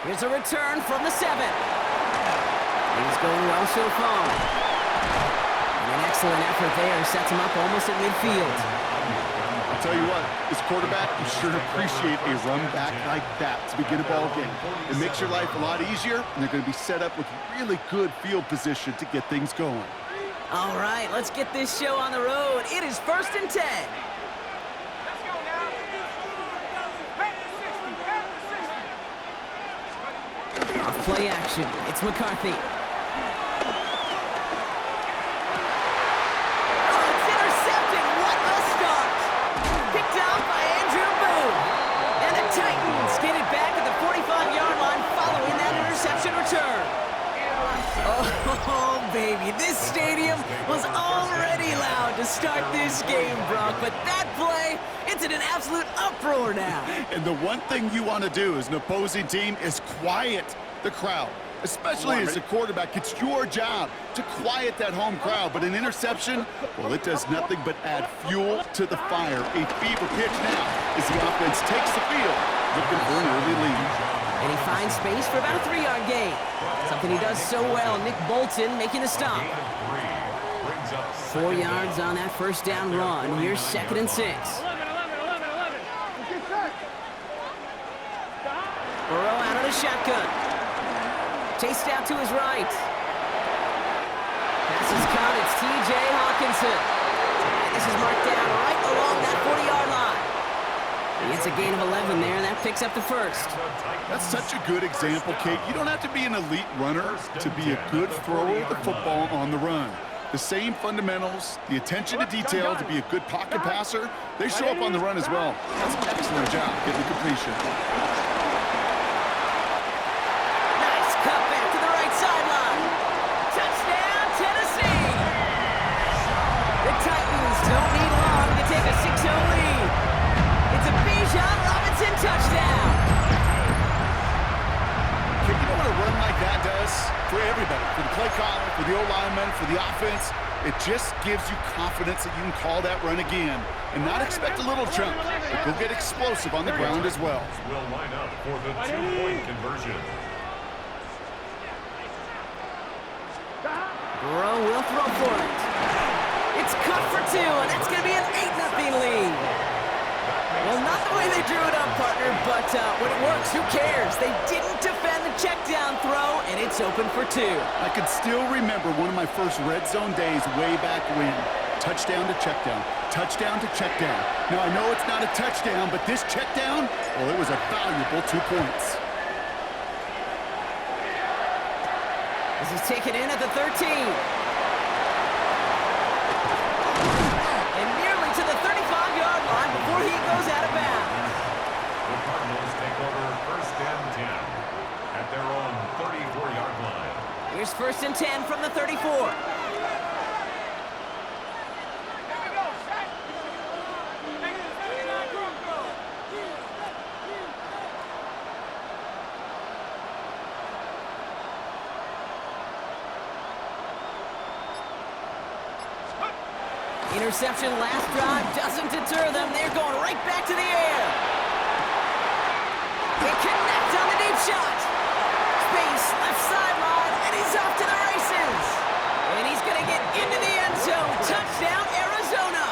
Here's a return from the 7. He's going well so far. And an excellent effort there sets him up almost at midfield. I'll tell you what, as quarterback, you sure appreciate a run back like that to begin a ball game. It makes your life a lot easier, and they're going to be set up with really good field position to get things going. All right, let's get this show on the road. It is 1st and 10. Off play action. It's McCarthy. Oh, baby, this stadium was already loud to start this game, Brock, but that play, it's in an absolute uproar now. And the one thing you want to do as an opposing team is quiet the crowd, especially as a quarterback. It's your job to quiet that home crowd, but an interception, well, it does nothing but add fuel to the fire. A fever pitch now as the offense takes the field, looking for an early lead. And he finds space for about a 3-yard gain. Something he does so well. Nick Bolton making the stop. 4 yards on that first down run. Here's 2nd and 6. Burrow out of the shotgun. Chased out to his right. Pass is caught. It's T.J. Hawkinson. And this is marked down right along that 40-yard line. It's a gain of 11 there, and that picks up the first. That's such a good example, Kate. You don't have to be an elite runner to be a good thrower of the football on the run. The same fundamentals, the attention to detail to be a good pocket passer, they show up on the run as well. That's an excellent job getting the completion. Nice cut back to the right sideline. Touchdown, Tennessee! The Titans don't need long to take a 6-0 lead. It's a Bijan Robinson touchdown. You know what a run like that does for everybody, for the play caller, for the O-lineman, for the offense? It just gives you confidence that you can call that run again and not expect a little chunk, but go get explosive on the ground as well. Will line up for the 2-point conversion. Burrow will throw for it. It's cut for 2, and that's going to be an 8-0 lead. Well, not the way they drew it up, partner, but when it works, who cares? They didn't defend the check down throw, and it's open for 2. I can still remember one of my first red zone days way back when. Touchdown to check down, touchdown to check down. Now, I know it's not a touchdown, but this check down, well, it was a valuable 2 points. This is taken in at the 13. And nearly to the 35-yard line before he goes out of bounds. The Cardinals take over 1st and 10 at their own 34-yard line. Here's 1st and 10 from the 34. Interception last drive doesn't deter them. They're going right back to the air. They connect on the deep shot. Space, left sideline, and he's off to the races. And he's going to get into the end zone. Touchdown, Arizona.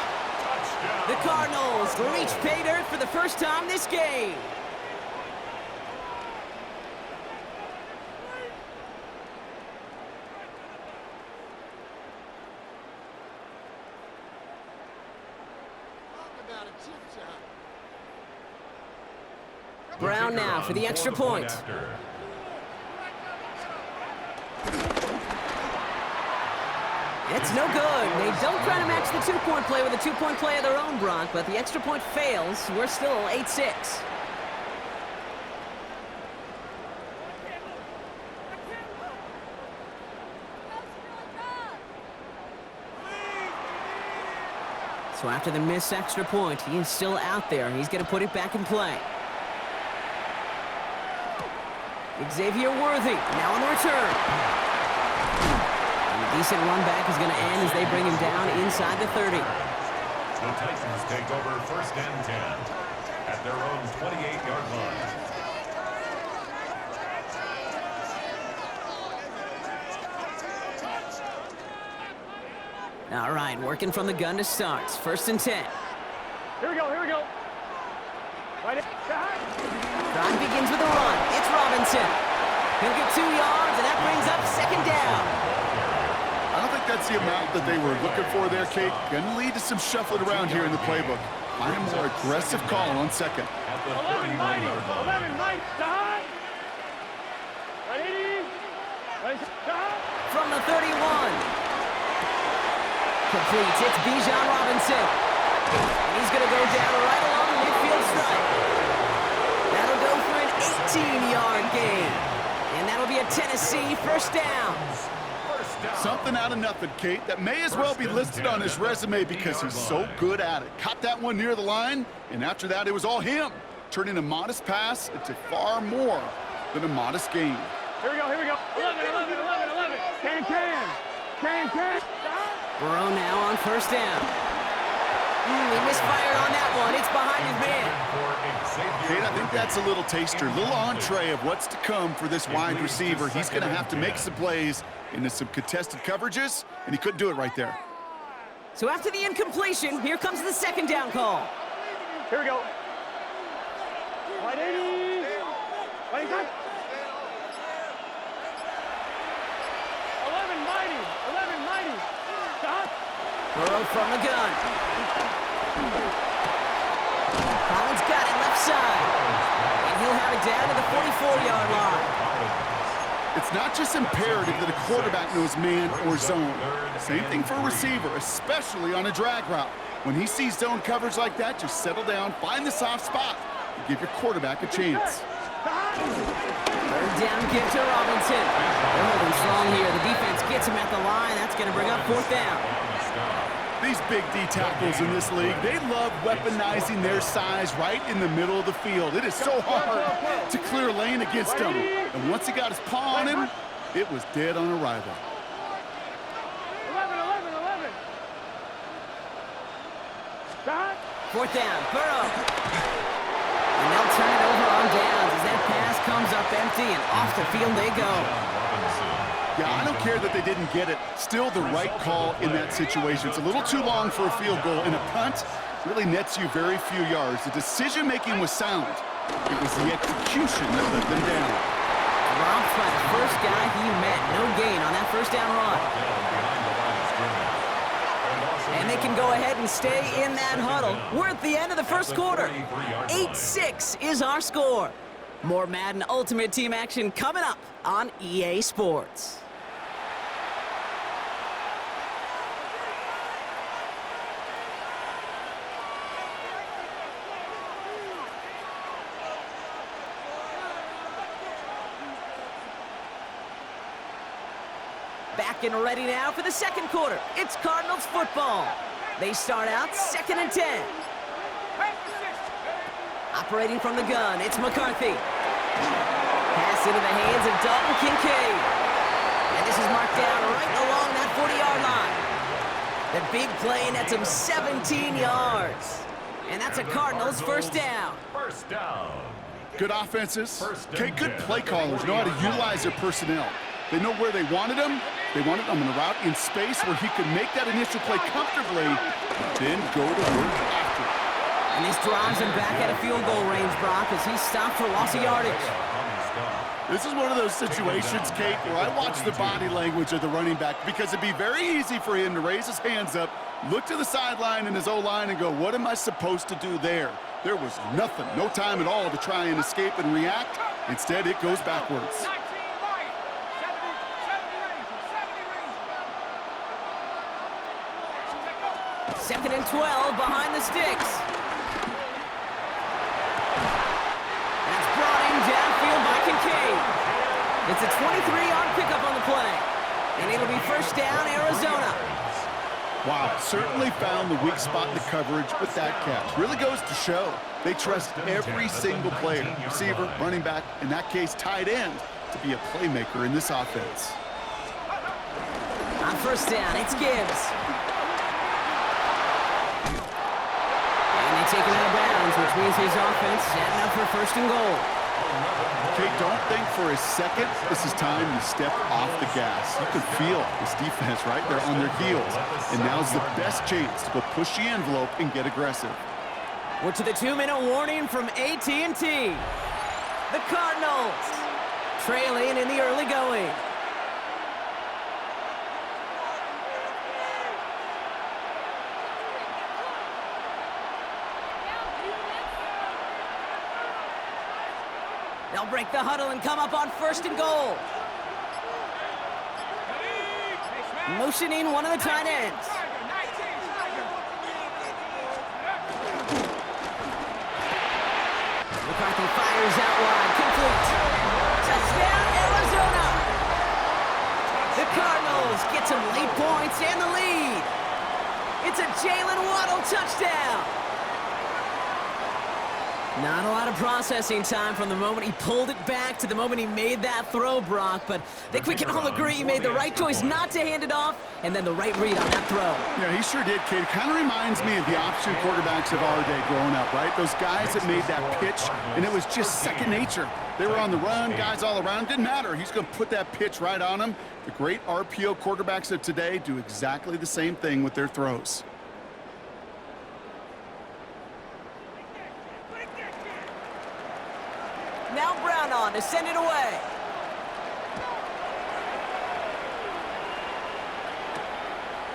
The Cardinals reach pay dirt for the first time this game. Brown now for the extra point. It's no good. They don't try to match the 2-point play with a 2-point play of their own, Bronk, but the extra point fails. We're still 8-6. So after the missed extra point, he is still out there. He's going to put it back in play. Xavier Worthy now on the return. And a decent run back is going to end as they bring him down inside the 30. The Titans take over 1st and 10 at their own 28-yard line. All right, working from the gun to start. 1st and 10. Here we go, here we go. Right in. Drive begins with a run. It's Robinson. He'll get 2 yards, and that brings up 2nd down. I don't think that's the amount that they were looking for there, Kate. Going to lead to some shuffling around here in the playbook. Find a more aggressive call on 2nd. 11 mighty, 11 mighty, Dahan. Ready? Ready, Dahan. From the 31. Completes. It's Bijan Robinson. And he's going to go down right along the midfield stripe. That'll go for an 18-yard gain. And that'll be a Tennessee 1st down. Something out of nothing, Kate. That may as well be listed on his resume because he's so good at it. Caught that one near the line, and after that, it was all him. Turning a modest pass into far more than a modest gain. Here we go, here we go. 11, 11, 11, 11. Can. Burrow now on 1st down. He misfired on that one. It's behind his man. Kate, I think that's a little taster, a little entree of what's to come for this wide receiver. He's going to have to make some plays into some contested coverages, and he couldn't do it right there. So after the incompletion, here comes the 2nd down call. Here we go. Right 80. Right 11 mighty, 11 mighty. Stop. Burrow from the gun. Collins got it left side. And he'll have it down to the 44-yard line. It's not just imperative that a quarterback knows man or zone. Same thing for a receiver, especially on a drag route. When he sees zone coverage like that, just settle down, find the soft spot, and give your quarterback a chance. 3rd down kick to Robinson. They're holding strong here. The defense gets him at the line. That's going to bring up 4th down. These big D tackles in this league, they love weaponizing their size right in the middle of the field. It is so hard to clear lane against him. And once he got his paw on him, it was dead on arrival. 11, 11, 11. Stop. 4th down, Burrow. And they'll turn it over on downs as that pass comes up empty, and off the field they go. Yeah, I don't care that they didn't get it. Still the right call in that situation. It's a little too long for a field goal, and a punt really nets you very few yards. The decision-making was sound. It was the execution that let them down. Robbed by the first guy he met. No gain on that 1st down run. And they can go ahead and stay in that huddle. We're at the end of the 1st quarter. 8-6 is our score. More Madden Ultimate Team action coming up on EA Sports. Back and ready now for the 2nd quarter. It's Cardinals football. They start out 2nd and 10. Operating from the gun, it's McCarthy. Pass into the hands of Dalton Kincaid. And this is marked down right along that 40-yard line. The big play nets him 17 yards. And that's a Cardinals 1st down. 1st down. Good offenses. Okay, good play callers know how to utilize their personnel. They know where they wanted him. They wanted him in a route in space where he could make that initial play comfortably, and then go to work after it. And this drives him back at a field goal range, Brock, as he's stopped for loss of yardage. This is one of those situations, Kate, where I watch the body language of the running back because it'd be very easy for him to raise his hands up, look to the sideline in his O-line and go, what am I supposed to do there? There was nothing, no time at all to try and escape and react. Instead, it goes backwards. 2nd and 12 behind the sticks. That's brought in downfield by Kincaid. It's a 23-yard pickup on the play. And it'll be 1st down, Arizona. Wow, certainly found the weak spot in the coverage with that catch. Really goes to show they trust every single player, receiver, running back, in that case, tight end, to be a playmaker in this offense. On 1st down, it's Gibbs. And they take him out of bounds, which means his offense setting up for 1st and goal. Okay, don't think for a second this is time to step off the gas. You can feel this defense, right? They're on their heels. And now's the best chance to go push the envelope and get aggressive. We're to the 2-minute warning from AT&T. The Cardinals trailing in the early going. They'll break the huddle and come up on 1st and goal. Motioning one of the tight ends. McCarthy fires out wide, complete. Touchdown, Arizona. The Cardinals get some late points and the lead. It's a Jalen Waddle touchdown. Not a lot of processing time from the moment he pulled it back to the moment he made that throw, Brock, but I think we can all agree he made the right choice not to hand it off, and then the right read on that throw. Yeah, he sure did, kid. Kind of reminds me of the option quarterbacks of our day growing up, right? Those guys that made that pitch, and it was just second nature. They were on the run, guys all around. Didn't matter. He's going to put that pitch right on him. The great RPO quarterbacks of today do exactly the same thing with their throws. Now Brown on to send it away.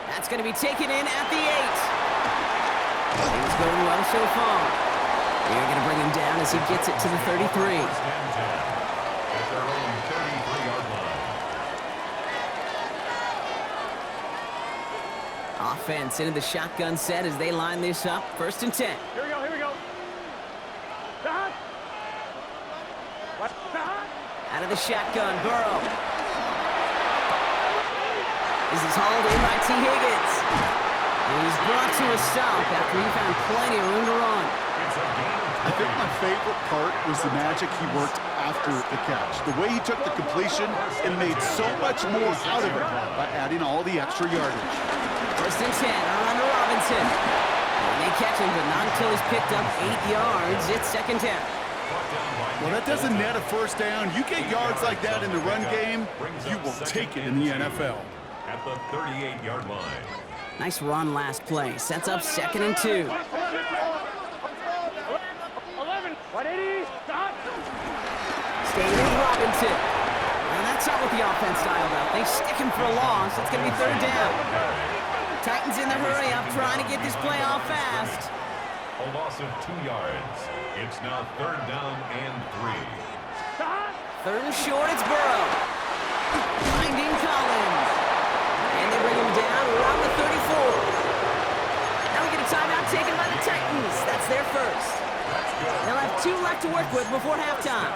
That's going to be taken in at the 8. Things going well so far. They're going to bring him down as he gets it to the 33. At their own 33-yard line. Offense into the shotgun set as they line this up. 1st and 10. Here we go, here we go. Out of the shotgun, Burrow. This is hauled in by T. Higgins. And he's brought to a stop after he found plenty of room to run. I think my favorite part was the magic he worked after the catch. The way he took the completion and made so much more out of it by adding all the extra yardage. 1st and 10, around to Robinson. And they catch him, but not until he's picked up 8 yards. It's 2nd down. Well, that doesn't net a 1st down. You get yards like that in the run game, you will take it in the NFL. At the 38-yard line. Nice run last play. Sets up 2nd and 2. 11. 180. Stop. Staying with Robinson. And that's not what the offense styled out. They stick him for a loss. It's going to be 3rd down. Titans in the hurry up, trying to get this play off fast. A loss of 2 yards. It's now 3rd down and 3. 3rd and short, it's Burrow. Finding Collins. And they bring him down around the 34. Now we get a timeout taken by the Titans. That's their first. They'll have 2 left to work with before halftime.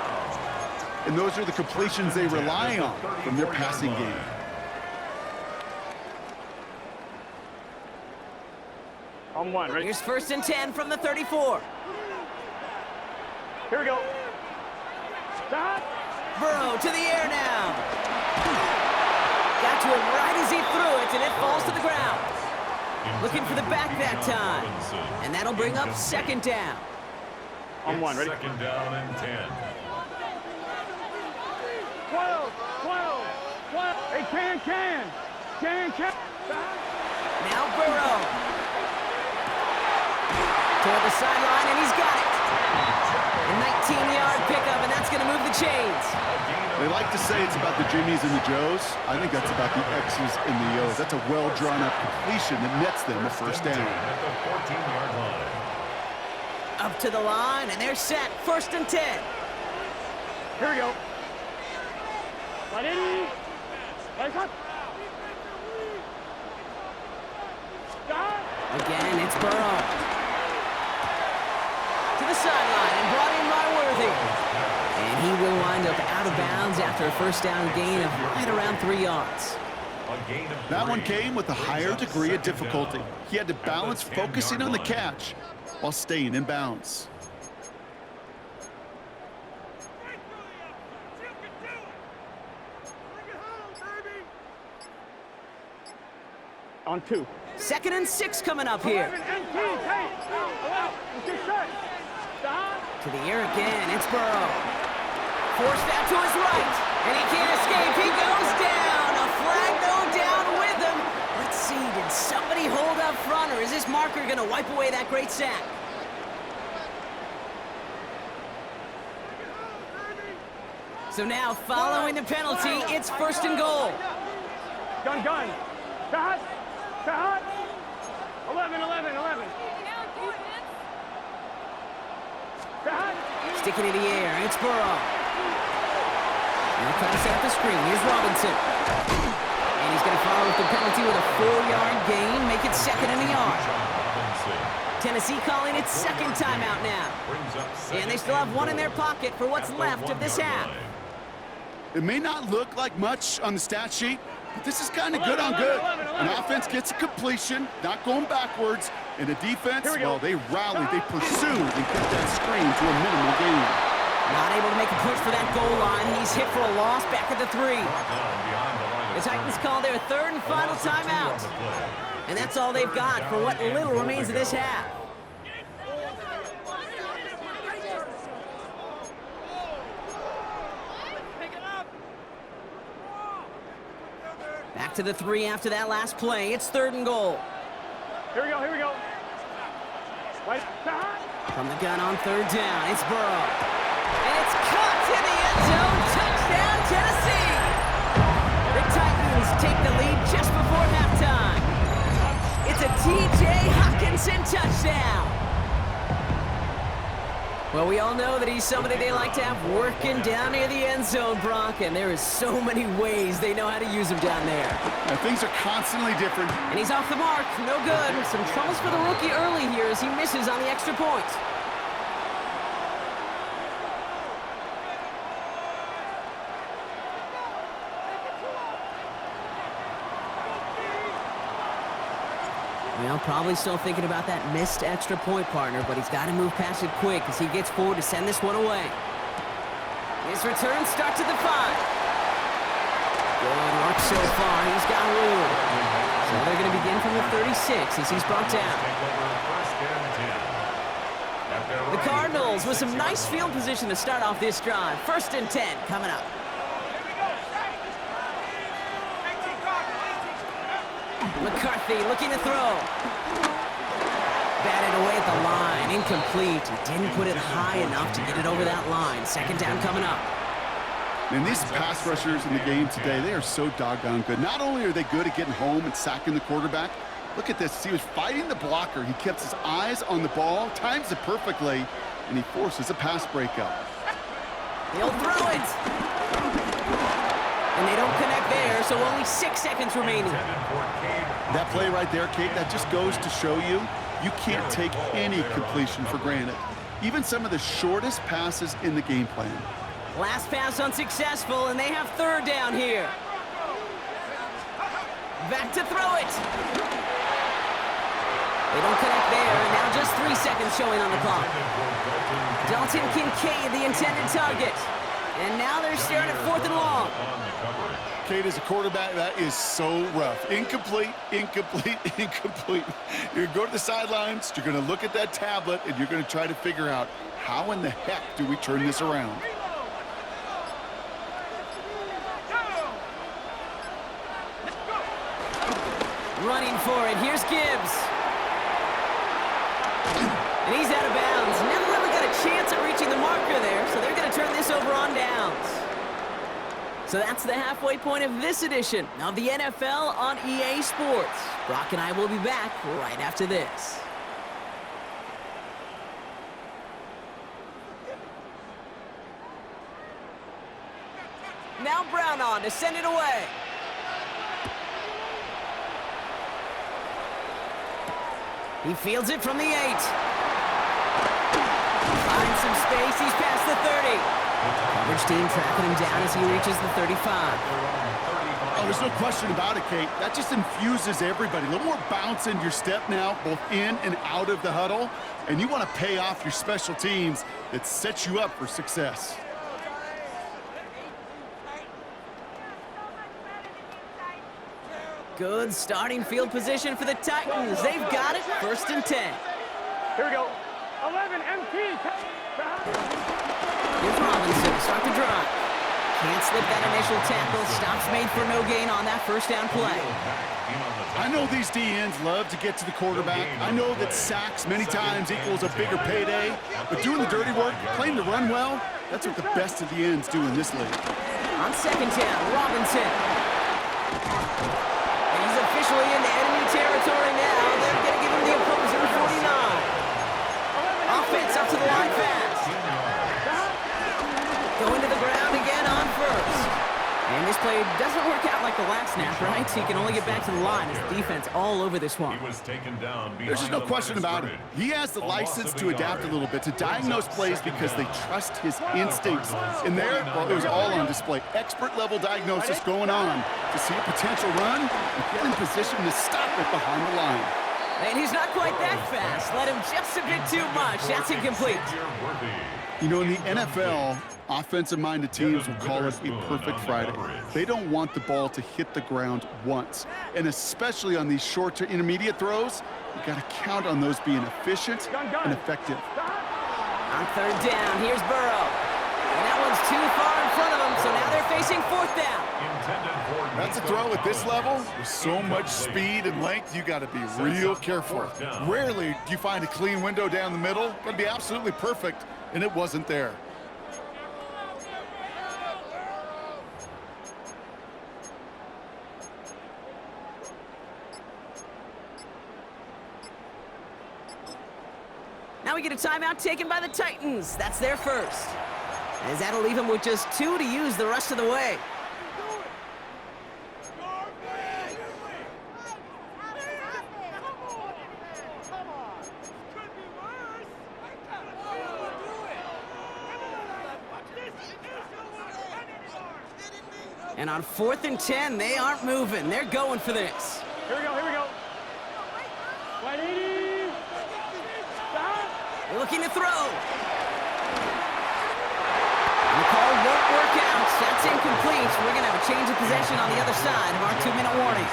And those are the completions they rely on from their passing game. On 1, ready? Here's 1st and 10 from the 34. Here we go. Stop. Burrow to the air now. Got to him right as he threw it, and it falls to the ground. Looking for the back that time. And that'll bring up 2nd down. On 1, ready? 2nd down and 10. 12. 12. Hey, can. Now Burrow. Toward the sideline, and he's got it. A 19-yard pickup, and that's going to move the chains. They like to say it's about the Jimmies and the Joes. I think that's about the X's and the O's. That's a well-drawn-up completion that nets them a 1st down. At the 14-yard line. Up to the line, and they're set. 1st and 10. Here we go. 180. Stop. Again, it's Burrow. To the sideline and brought in by Worthy. And he will wind up out of bounds after a 1st down gain of right around 3 yards. That one came with a higher degree of difficulty. He had to balance focusing on the catch while staying in bounds. On 2. 2nd and 6 coming up here. 11 and 2. Hey, get set. Stop. To the air again, it's Burrow. Forced out to his right, and he can't escape. He goes down. A flag, though, down with him. Let's see, did somebody hold up front, or is this marker going to wipe away that great sack? So now, following the penalty, it's 1st and goal. Gun. Cut. 11. Cut. Sticking in the air, it's Burrow. Now trying to set up the screen. Here's Robinson. And he's going to follow with the penalty with a 4-yard gain, make it 2nd and a yard. Tennessee calling its 2nd timeout now. And they still have one in their pocket for what's left of this half. It may not look like much on the stat sheet, but this is kind of good on good. An offense gets a completion, not going backwards, and a defense, well, they rallied, they pursued, and kept that screen to a minimal gain. Not able to make a push for that goal line. He's hit for a loss back at the 3. The Titans call their 3rd and final timeout. And that's all they've got for what little remains of this half. Back to the 3 after that last play. It's 3rd and goal. Here we go. Right. From the gun on 3rd down, it's Burrow. And it's caught in the end zone. Touchdown, Tennessee! The Titans take the lead just before halftime. It's a T.J. Hockenson touchdown. Well, we all know that he's somebody they like to have working down near the end zone, Brock, and there is so many ways they know how to use him down there. Things are constantly different. And he's off the mark. No good. Some troubles for the rookie early here as he misses on the extra point. Well, probably still thinking about that missed extra point, partner, but he's got to move past it quick as he gets forward to send this one away. His return starts at the 5. Good work so far. He's got room. So they're going to begin from the 36 as he's brought down. The Cardinals with some nice field position to start off this drive. 1st and 10 coming up. McCarthy looking to throw. Batted away at the line. Incomplete. He didn't put it high enough to get it over that line. 2nd down coming up. And these pass rushers in the game today, they are so doggone good. Not only are they good at getting home and sacking the quarterback, look at this. He was fighting the blocker. He kept his eyes on the ball, times it perfectly, and he forces a pass breakup. He'll throw it. And they don't connect there, so only 6 seconds remaining. That play right there, Kate, that just goes to show you, you can't take any completion for granted. Even some of the shortest passes in the game plan. Last pass unsuccessful, and they have 3rd down here. Back to throw it. They don't connect there, and now just 3 seconds showing on the clock. Dalton Kincaid, the intended target. And now they're staring at 4th and long. Kate, as a quarterback, that is so rough. Incomplete. You're going to go to the sidelines, you're going to look at that tablet, and you're going to try to figure out how in the heck do we turn this around. Running for it. Here's Gibbs. And he's out of bounds. Never really got a chance at reaching the marker there, so they're going to turn this over on downs. So that's the halfway point of this edition of the NFL on EA Sports. Brock and I will be back right after this. Now Brown on to send it away. He fields it from the 8. Finds some space. He's past the 30. Coverage team tracking him down as he reaches the 35. Oh, there's no question about it, Kate. That just infuses everybody. A little more bounce in your step now, both in and out of the huddle. And you want to pay off your special teams that sets you up for success. Good starting field position for the Titans. They've got it. 1st and 10. Here we go. 11 MT. Here's Robinson to start the drive. Can't slip that initial tackle. Stops made for no gain on that first down play. I know these D-ends love to get to the quarterback. I know that sacks many times equals a bigger payday. But doing the dirty work, playing to run well, that's what the best of the ends do in this league. On second down, Robinson. And he's officially into enemy territory now. They're going to give him the opposing 49. Offense up to the line fast. Going to the ground again on first. And this play doesn't work out like the last snap, right? So he can only get back to the line. His defense all over this one. He was taken down. There's just no question about it. He has the license to adapt a little bit, to diagnose plays because they trust his instincts. And there, well, it was all on display. Expert-level diagnosis going on to see a potential run and get in position to stop it behind the line. And he's not quite that fast. Let him just a bit too much. That's incomplete. You know, in the NFL, offensive-minded teams will call it a perfect Friday. They don't want the ball to hit the ground once. And especially on these short to intermediate throws, you got to count on those being efficient and effective. On third down, here's Burrow. And that one's too far in front of him, so now they're facing fourth down. That's a throw at this level. With so much speed and length, you got to be real careful. Rarely do you find a clean window down the middle. Got to be absolutely perfect, and it wasn't there. Now we get a timeout taken by the Titans. That's their first. As that'll leave them with just 2 to use the rest of the way. And on 4th and 10, they aren't moving. They're going for this. Here we go, here we go. 180. Stop. They're looking to throw. And the call won't work out. That's incomplete. We're going to have a change of possession on the other side of our 2-minute warning.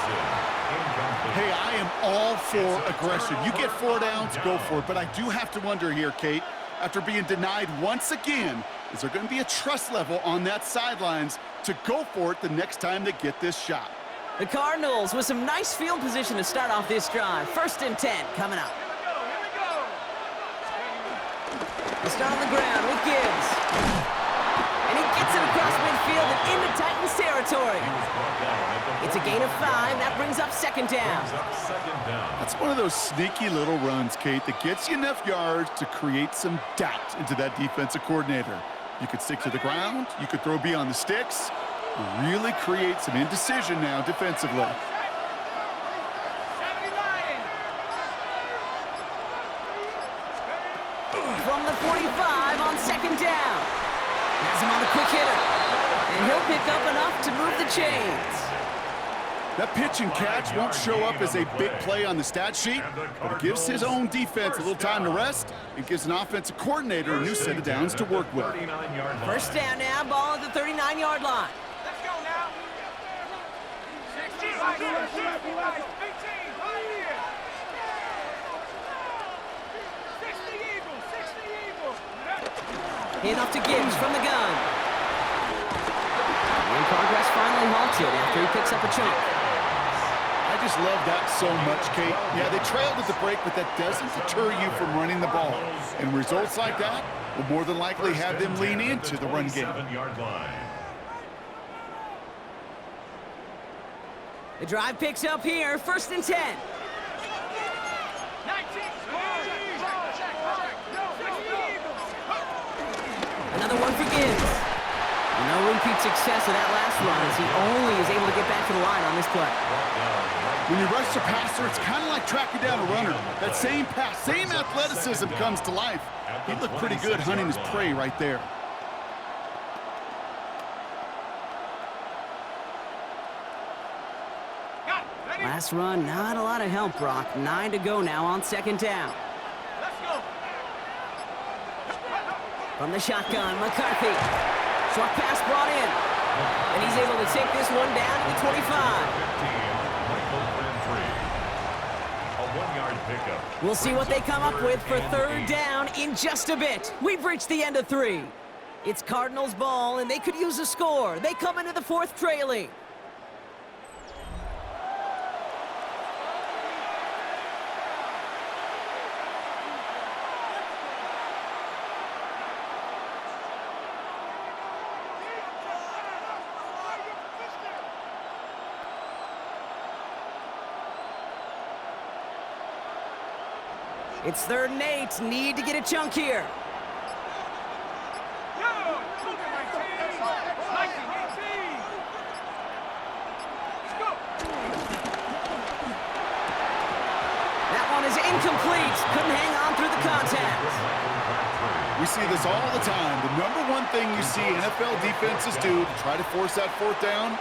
Hey, I am all for aggression. You get 4 downs, go for it. But I do have to wonder here, Kate, after being denied once again, is there going to be a trust level on that sidelines to go for it the next time they get this shot? The Cardinals with some nice field position to start off this drive. 1st and 10 coming up. They start on the ground with Gibbs. And he gets it across midfield and into Titans territory. It's a gain of 5. That brings up 2nd down. That's one of those sneaky little runs, Kate, that gets you enough yards to create some doubt into that defensive coordinator. You could stick to the ground. You could throw beyond the sticks. Really create some indecision now defensively. From the 45 on 2nd down. Has him on the quick hitter. And he'll pick up enough to move the chains. That pitch and catch won't show up as a big play on the stat sheet, but it gives his own defense a little time to rest and gives an offensive coordinator a new set of downs to work with. 1st down now, ball at the 39-yard line. Let's go now. 16, right here. 18, right here. 60 Eagles, 60 Eagles. Hand off to Gibbs from the gun. And progress finally halted after he picks up a chunk. I just love that so much, Kate. Yeah, they trailed at the break, but that doesn't deter you from running the ball. And results like that will more than likely have them lean into the run game. The drive picks up here, 1st and 10. 19. Another one for Gibbs. And no repeat success of that last run as he only is able to get back to the line on this play. When you rush a passer, it's kind of like tracking down a runner. That same pass, same athleticism comes to life. He looked pretty good hunting his prey right there. Last run, not a lot of help, Brock. 9 to go now on 2nd down. Let's go. From the shotgun, McCarthy. Short pass brought in. And he's able to take this one down to the 25. 1-yard pickup. We'll see what they come up with for third down in just a bit. We've reached the end of 3. It's Cardinals ball, and they could use a score. They come into the 4th trailing. It's 3rd and 8. Need to get a chunk here. That one is incomplete. Couldn't hang on through the contact. We see this all the time. The number one thing you see NFL defenses do to try to force that 4th down,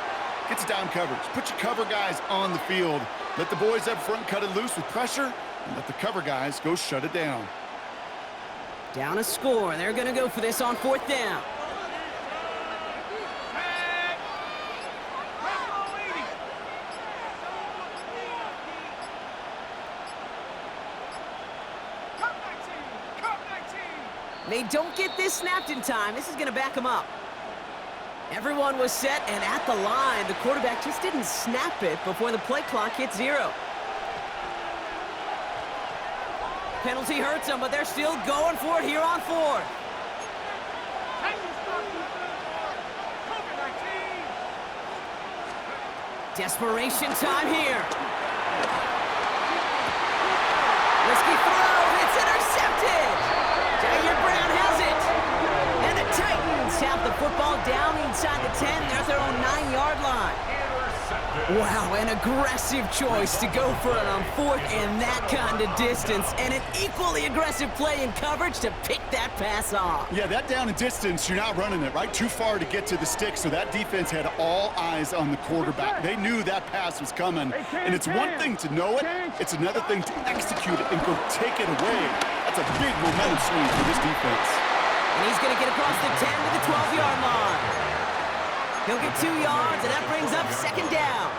gets down coverage. Put your cover guys on the field. Let the boys up front cut it loose with pressure, and let the cover guys go shut it down. Down a score. They're going to go for this on 4th down. They don't get this snapped in time. This is going to back them up. Everyone was set and at the line. The quarterback just didn't snap it before the play clock hit 0. Penalty hurts them, but they're still going for it here on 4th. Desperation time here. Risky throw. It's intercepted. Jair Brown has it. And the Titans have the football down inside the 10. They're at their own 9-yard line. Wow, an aggressive choice to go for it on 4th and that kind of distance. And an equally aggressive play in coverage to pick that pass off. Yeah, that down and distance, you're not running it, right? Too far to get to the stick, so that defense had all eyes on the quarterback. They knew that pass was coming. And it's one thing to know it, it's another thing to execute it and go take it away. That's a big momentum swing for this defense. And he's going to get across the 10 to the 12-yard line. He'll get 2 yards, and that brings up 2nd down.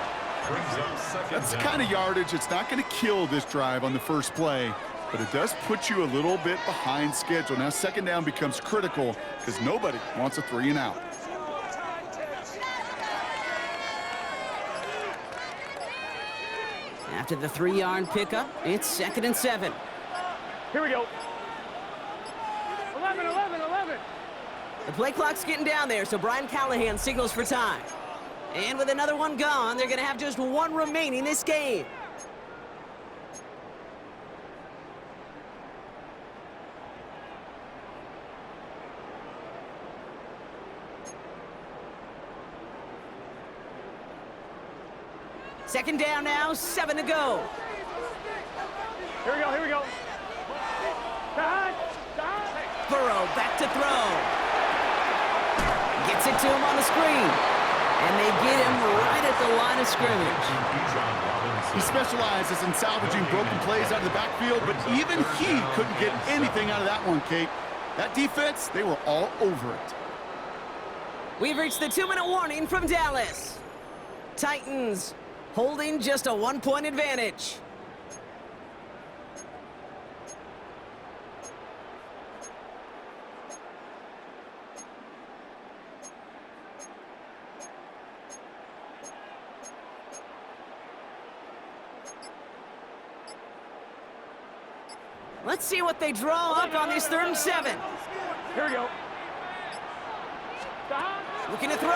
That's the kind of yardage it's not going to kill this drive on the first play, but it does put you a little bit behind schedule. Now 2nd down becomes critical because nobody wants a 3 and out. After the 3-yard pickup, it's 2nd and 7. Here we go. 11, 11, 11. The play clock's getting down there, so Brian Callahan signals for time. And with another one gone, they're going to have just 1 remaining this game. Second down now, 7 to go. Here we go, here we go. Burrow back to throw. Gets it to him on the screen. And they get him right at the line of scrimmage. He specializes in salvaging broken plays out of the backfield, but even he couldn't get anything out of that one, Kate. That defense, they were all over it. We've reached the 2-minute warning from Dallas. Titans holding just a 1-point advantage. Let's see what they draw up on this 3rd and 7. Here we go. Looking to throw.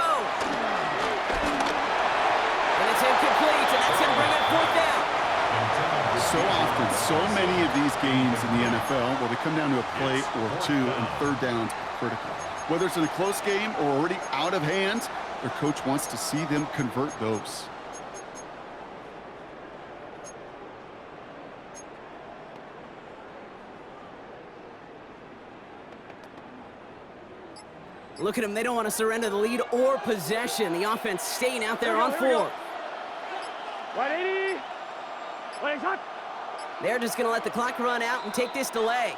And it's incomplete, and that's going to bring up 4th down. So often, so many of these games in the NFL, where they come down to a play or 2, and 3rd downs are critical. Whether it's in a close game or already out of hand, their coach wants to see them convert those. Look at them. They don't want to surrender the lead or possession. The offense staying out there on 4th. 180. Legs up. They're just going to let the clock run out and take this delay.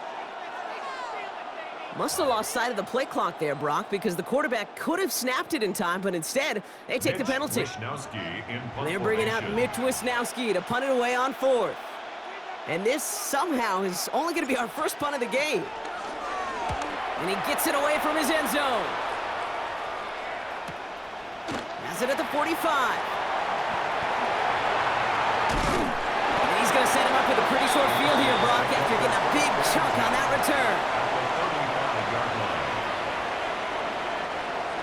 Must have lost sight of the play clock there, Brock, because the quarterback could have snapped it in time, but instead, they take the penalty. They're bringing out Mitch Wisnowski to punt it away on 4th. And this somehow is only going to be our first punt of the game. And he gets it away from his end zone. Has it at the 45. And he's going to set him up with a pretty short field here, Brock, after getting a big chunk on that return.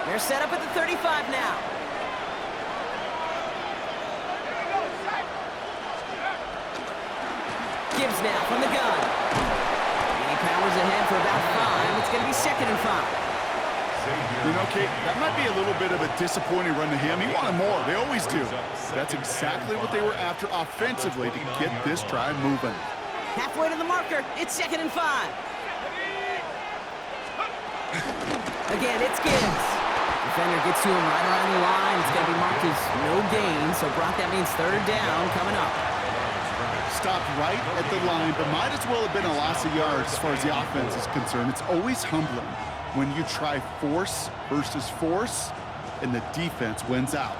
They're set up at the 35 now. Gibbs now from the gun. And he powers ahead for about 5. It's going to be 2nd and 5. You know, Kate, that might be a little bit of a disappointing run to him. He wanted more. They always do. That's exactly what they were after offensively to get this drive moving. Halfway to the marker. It's 2nd and 5. Again, it's Gibbs. Defender gets to him right around the line. It's going to be marked as no gain. So, Brock, that means 3rd down coming up. Stopped right at the line, but might as well have been a loss of yards as far as the offense is concerned. It's always humbling when you try force versus force, and the defense wins out.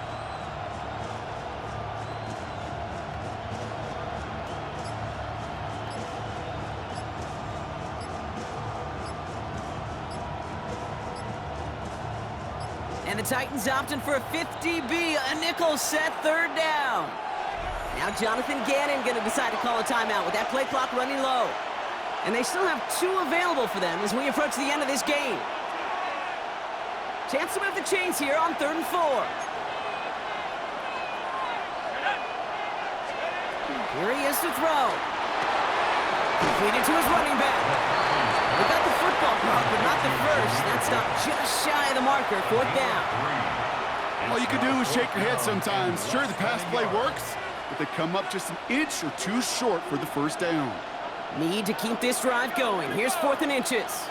And the Titans opting for a 50B, a nickel set, 3rd down. Now Jonathan Gannon going to decide to call a timeout with that play clock running low. And they still have 2 available for them as we approach the end of this game. Chance to move the chains here on 3rd and 4. Here he is to throw. Completed to his running back. We got the football clock, but not the first. That stopped just shy of the marker, 4th down. All you can do is shake your head sometimes. Sure, the pass play works, but they come up just an inch or 2 short for the 1st down. Need to keep this drive going. Here's 4th and inches.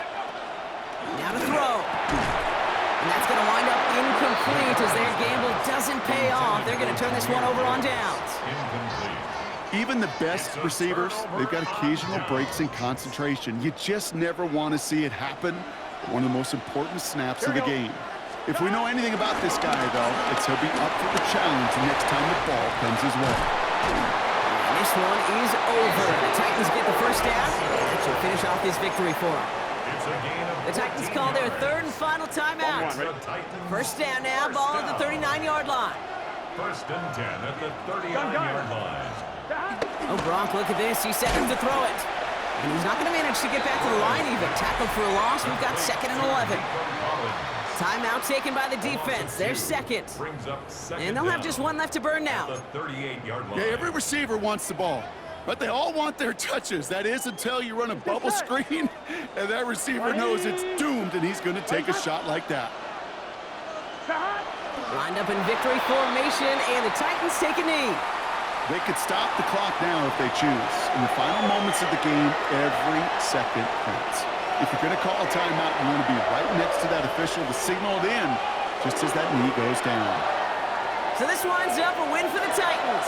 Now to throw. And that's going to wind up incomplete as their gamble doesn't pay off. They're going to turn this one over on downs. Even the best receivers, they've got occasional breaks in concentration. You just never want to see it happen. One of the most important snaps of the game. If we know anything about this guy, though, it's he'll be up for the challenge the next time the ball comes his way. And this one is over. The Titans get the 1st down. That should finish off this victory for them. The Titans call their 3rd and final timeout. 1st down now, ball at the 39-yard line. 1st and 10 at the 39-yard line. Oh, Brock, look at this. He's set him to throw it. And he's not going to manage to get back to the line even. Tackled for a loss. We've got 2nd and 11. Timeout taken by the defense. They're 2nd. And they'll have just 1 left to burn now. Yeah, every receiver wants the ball, but they all want their touches. That is until you run a bubble screen, and that receiver knows it's doomed, and he's going to take a shot like that. Lined up in victory formation, and the Titans take a knee. They could stop the clock now if they choose. In the final moments of the game, every second counts. If you're going to call a timeout, you want to be right next to that official to signal it in just as that knee goes down. So this winds up a win for the Titans.